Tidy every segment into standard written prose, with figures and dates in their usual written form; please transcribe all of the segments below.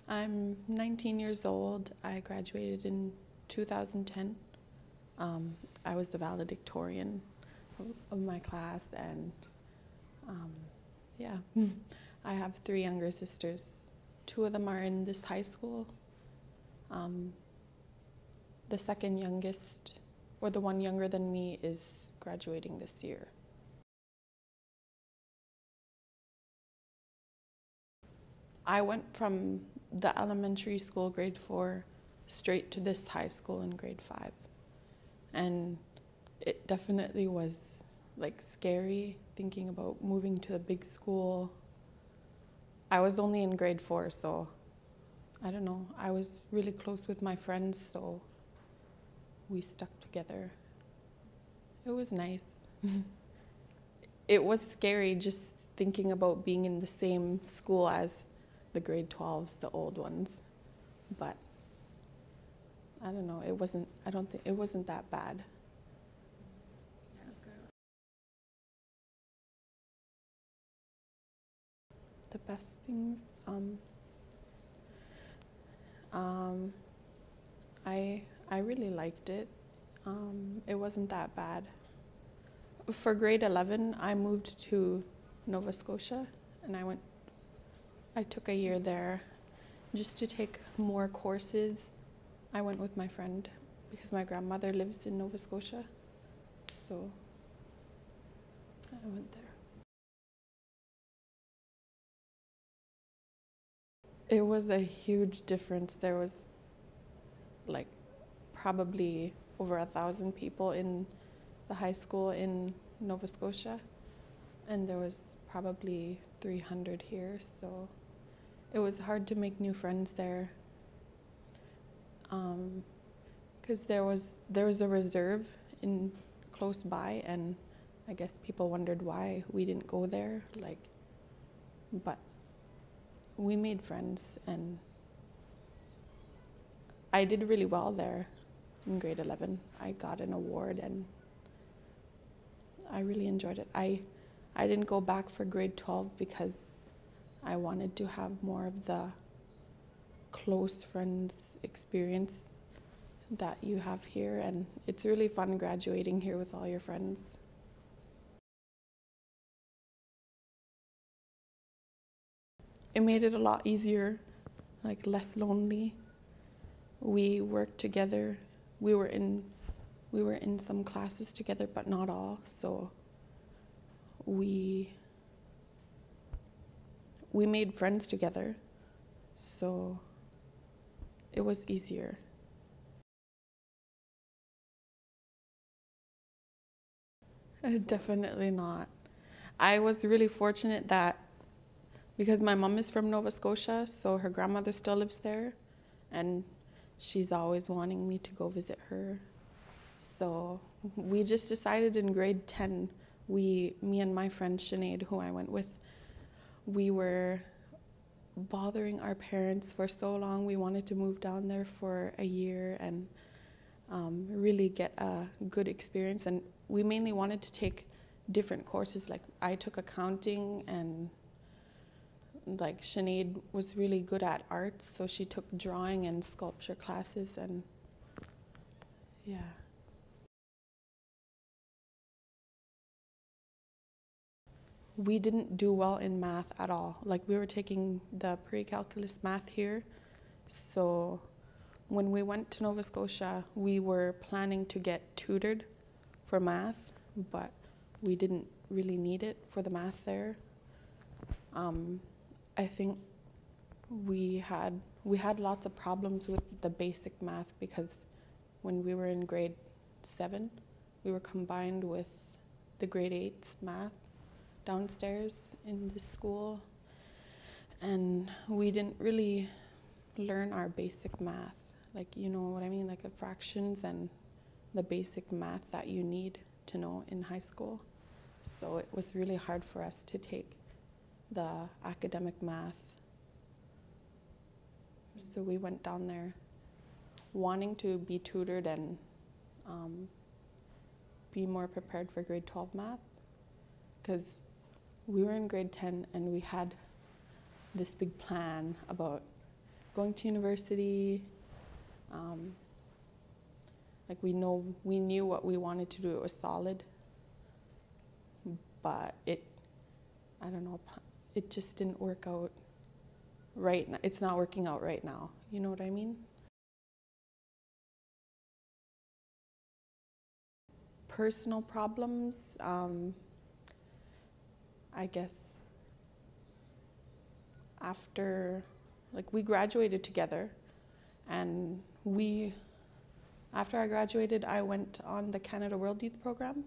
I'm 19 years old. I graduated in 2010. I was the valedictorian of my class, and yeah, I have 3 younger sisters. 2 of them are in this high school. The second youngest, or the one younger than me, is graduating this year. I went from the elementary school, grade 4, straight to this high school in grade 5. And it definitely was like scary thinking about moving to a big school. I was only in grade 4, so I don't know. I was really close with my friends, so we stuck together. It was nice. It was scary just thinking about being in the same school as the grade 12s, the old ones. But I don't know, I don't think it wasn't that bad. The best things, I really liked it. It wasn't that bad. For grade 11, I moved to Nova Scotia, and I took a year there just to take more courses. I went with my friend because my grandmother lives in Nova Scotia, so I went there. It was a huge difference. There was like probably over 1,000 people in the high school in Nova Scotia, and there was probably 300 here, so it was hard to make new friends there. Because there was a reserve in close by, and I guess people wondered why we didn't go there, but we made friends, and I did really well there in grade 11. I got an award, and I really enjoyed it. I didn't go back for grade 12 because I wanted to have more of the close friends experience that you have here, and it's really fun graduating here with all your friends. It made it a lot easier, like less lonely. We worked together. We were in some classes together, but not all, so we made friends together, so it was easier. Definitely not. I was really fortunate that because my mom is from Nova Scotia, so her grandmother still lives there, and she's always wanting me to go visit her. So we just decided in grade 10, me and my friend Sinead, who I went with, we were bothering our parents for so long. We wanted to move down there for a year and really get a good experience. And we mainly wanted to take different courses. Like I took accounting, and like Sinead was really good at art, so she took drawing and sculpture classes, and yeah. We didn't do well in math at all. Like we were taking the pre-calculus math here, so when we went to Nova Scotia, we were planning to get tutored for math, but we didn't really need it for the math there. I think we had lots of problems with the basic math because when we were in grade 7, we were combined with the grade 8's math downstairs in the school, and we didn't really learn our basic math, like, you know what I mean, like the fractions and the basic math that you need to know in high school. So it was really hard for us to take the academic math. So we went down there wanting to be tutored and be more prepared for grade 12 math, because we were in grade 10 and we had this big plan about going to university. Like we knew what we wanted to do. It was solid, but I don't know, it just didn't work out right now. It's not working out right now. You know what I mean? Personal problems, I guess after, like, we graduated together, and after I graduated, I went on the Canada World Youth Program,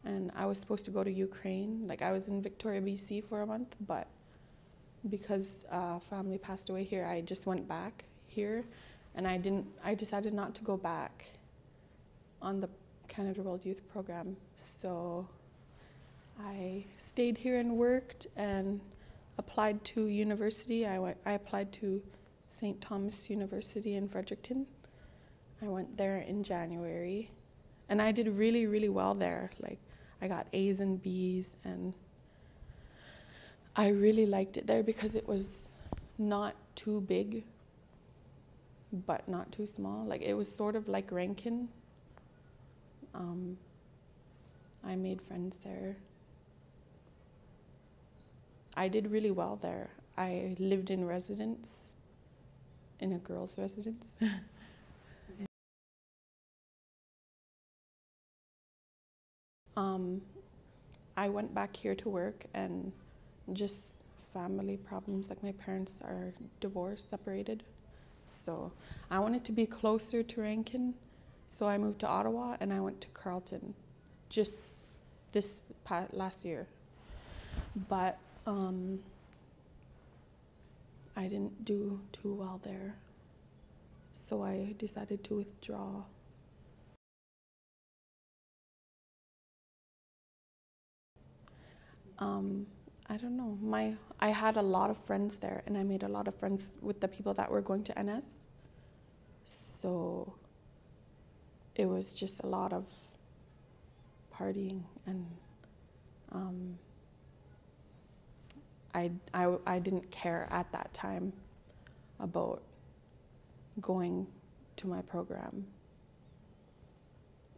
and I was supposed to go to Ukraine. Like, I was in Victoria, BC for a month, but because family passed away here, I just went back here, and I decided not to go back on the Canada World Youth Program. So I stayed here and worked and applied to university. I applied to St. Thomas University in Fredericton. I went there in January, and I did really, really well there. Like, I got A's and B's, and I really liked it there because it was not too big, but not too small. Like, it was sort of like Rankin. I made friends there. I did really well there. I lived in residence, in a girls' residence. I went back here to work, and just family problems. Like, my parents are divorced, separated. So I wanted to be closer to Rankin. So I moved to Ottawa, and I went to Carleton just last year. But I didn't do too well there. So I decided to withdraw. I don't know. I had a lot of friends there, and I made a lot of friends with the people that were going to NS. So it was just a lot of partying, and I didn't care at that time about going to my program.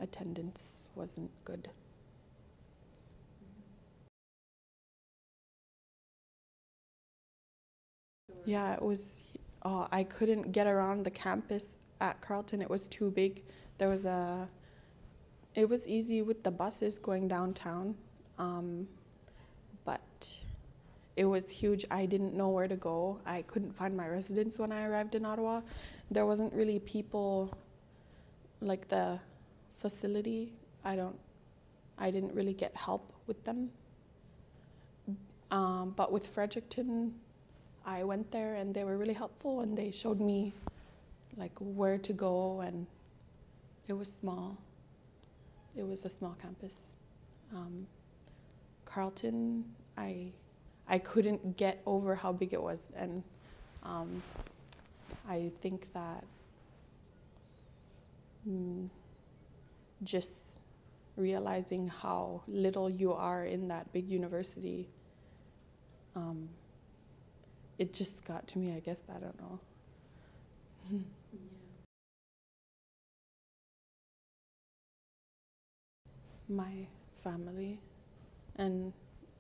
Attendance wasn't good. Yeah, it was, I couldn't get around the campus at Carleton. It was too big. It was easy with the buses going downtown, but it was huge. I didn't know where to go. I couldn't find my residence when I arrived in Ottawa. There wasn't really people, like the facility. I didn't really get help with them. But with Fredericton, I went there, and they were really helpful, and they showed me like where to go, and it was small. It was a small campus. Carleton, I couldn't get over how big it was, and I think that just realizing how little you are in that big university, it just got to me, I guess. I don't know. Yeah. My family, and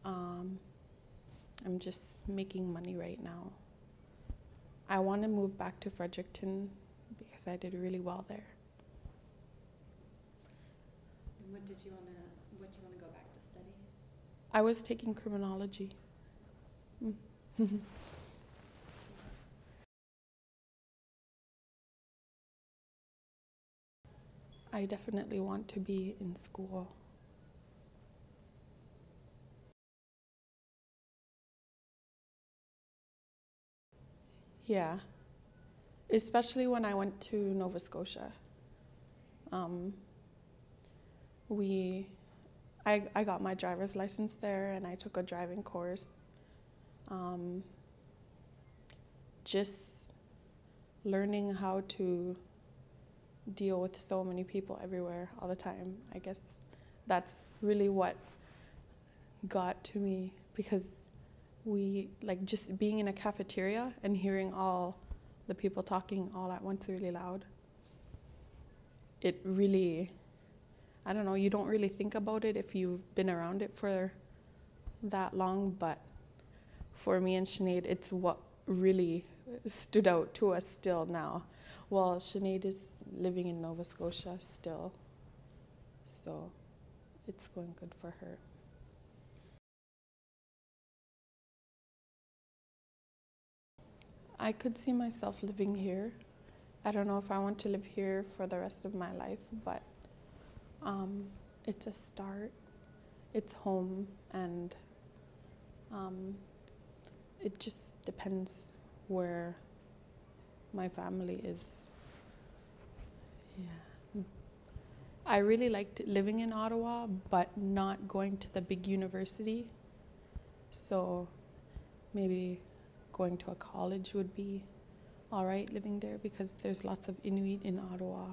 I'm just making money right now. I want to move back to Fredericton because I did really well there. And what do you want to go back to study? I was taking criminology. I definitely want to be in school. Yeah, especially when I went to Nova Scotia. I got my driver's license there, and I took a driving course. Just learning how to deal with so many people everywhere all the time. I guess that's really what got to me, because just being in a cafeteria and hearing all the people talking all at once really loud. It really, I don't know, you don't really think about it if you've been around it for that long, but for me and Sinead, it's what really stood out to us still now. Well, Sinead is living in Nova Scotia still, so it's going good for her. I could see myself living here. I don't know if I want to live here for the rest of my life, but it's a start. It's home, and it just depends where my family is. Yeah. I really liked living in Ottawa, but not going to the big university. So maybe going to a college would be all right living there, because there's lots of Inuit in Ottawa.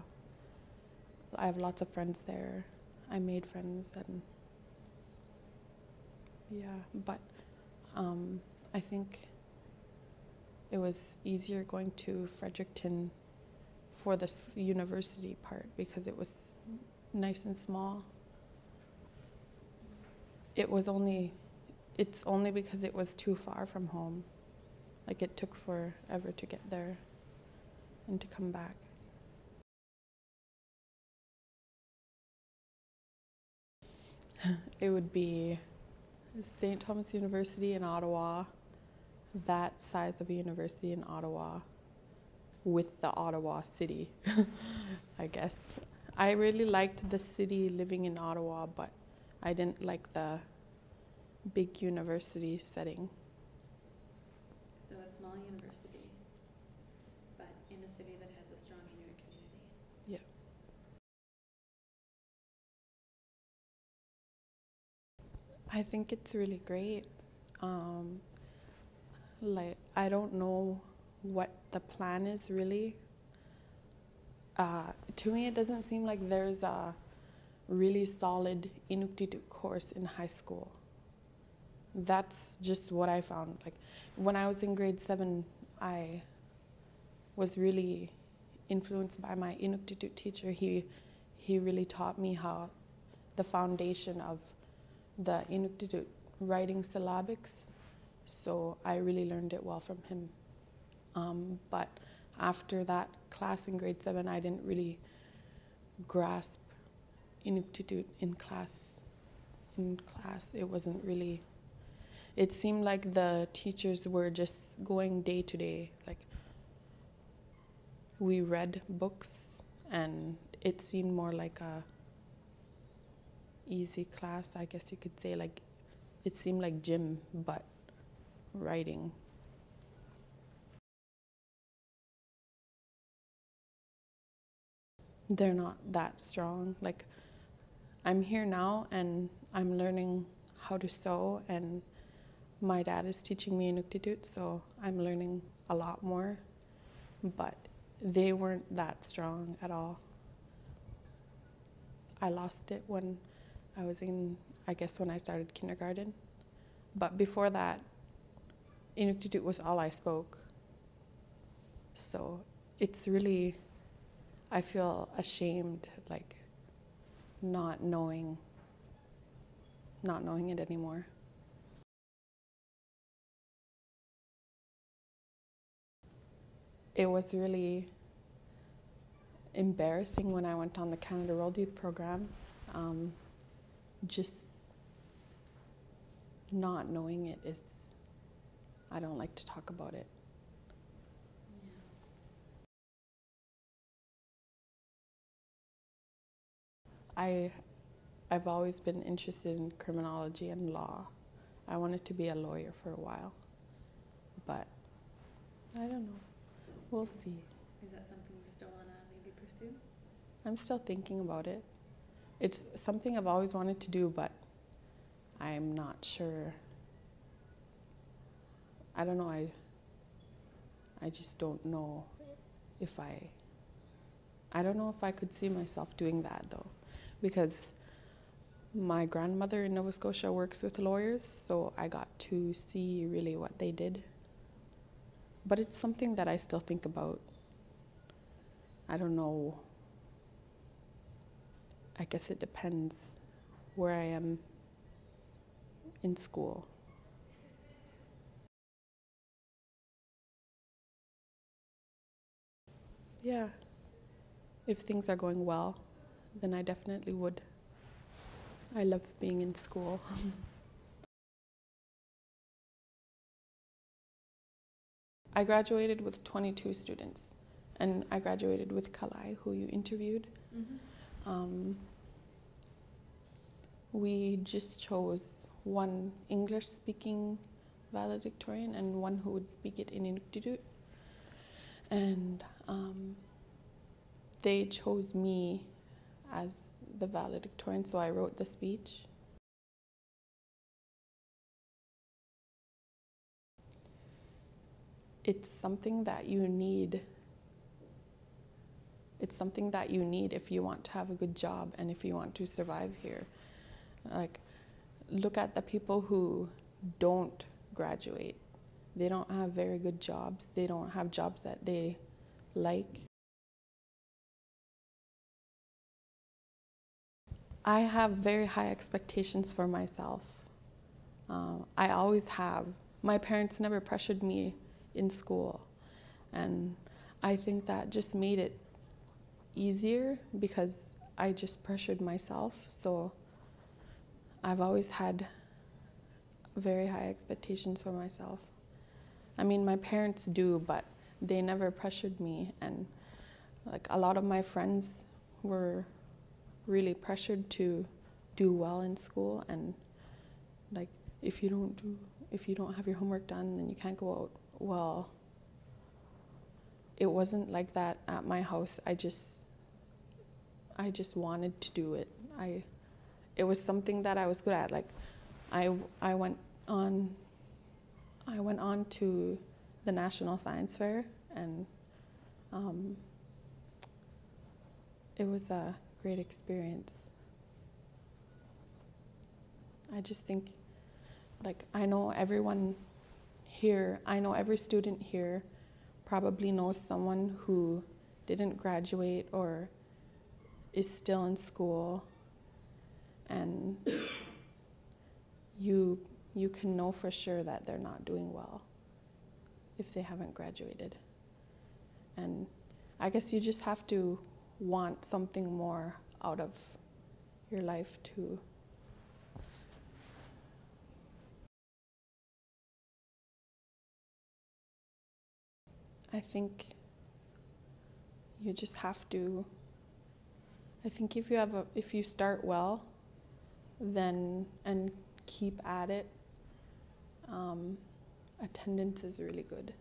I have lots of friends there. I made friends, and yeah, but I think it was easier going to Fredericton for the university part, because it was nice and small. It's only because it was too far from home. Like, it took forever to get there and to come back. It would be St. Thomas University in Ottawa, that size of a university in Ottawa, with the Ottawa city, I guess. I really liked the city living in Ottawa, but I didn't like the big university setting. So a small university, but in a city that has a strong Inuit community. Yeah. I think it's really great. I don't know what the plan is really. To me, it doesn't seem like there's a really solid Inuktitut course in high school. That's just what I found. Like, when I was in grade 7, I was really influenced by my Inuktitut teacher. He really taught me how the foundation of the Inuktitut writing syllabics. So I really learned it well from him. But after that class in grade 7, I didn't really grasp Inuktitut in class. It wasn't really, it seemed like the teachers were just going day to day. Like, we read books, and it seemed more like a easy class, I guess you could say. Like, it seemed like gym, but writing. They're not that strong. Like, I'm here now, and I'm learning how to sew, and my dad is teaching me Inuktitut, so I'm learning a lot more, but they weren't that strong at all. I lost it when I was when I started kindergarten, but before that, Inuktitut was all I spoke. So it's really, I feel ashamed, like, not knowing it anymore. It was really embarrassing when I went on the Canada World Youth Program. Just not knowing it is, I don't like to talk about it. I've always been interested in criminology and law. I wanted to be a lawyer for a while, but I don't know. We'll see. Is that something you still want to maybe pursue? I'm still thinking about it. It's something I've always wanted to do, but I'm not sure. I don't know. I just don't know if I don't know if I could see myself doing that, though, because my grandmother in Nova Scotia works with lawyers, so I got to see really what they did. But it's something that I still think about. I don't know. I guess it depends where I am in school. Yeah. If things are going well, then I definitely would. I love being in school. I graduated with 22 students, and I graduated with Kalai, who you interviewed. We just chose one English-speaking valedictorian and one who would speak it in Inuktitut. And they chose me as the valedictorian, so I wrote the speech. It's something that you need. It's something that you need if you want to have a good job and if you want to survive here. Like, look at the people who don't graduate. They don't have very good jobs. They don't have jobs that they like. I have very high expectations for myself. I always have. My parents never pressured me in school, and I think that just made it easier because I just pressured myself. So I've always had very high expectations for myself. I mean, my parents do, but they never pressured me, and like a lot of my friends were really pressured to do well in school, and like if you don't have your homework done, then you can't go out. Well, it wasn't like that at my house. I just wanted to do it. It was something that I was good at. Like I went on to the National Science Fair, and it was a great experience. I just think, like, I know everyone here, I know every student here probably knows someone who didn't graduate or is still in school, and you can know for sure that they're not doing well if they haven't graduated. And I guess you just have to want something more out of your life too. I think you just have to, I think if you start well, then, and keep at it, attendance is really good.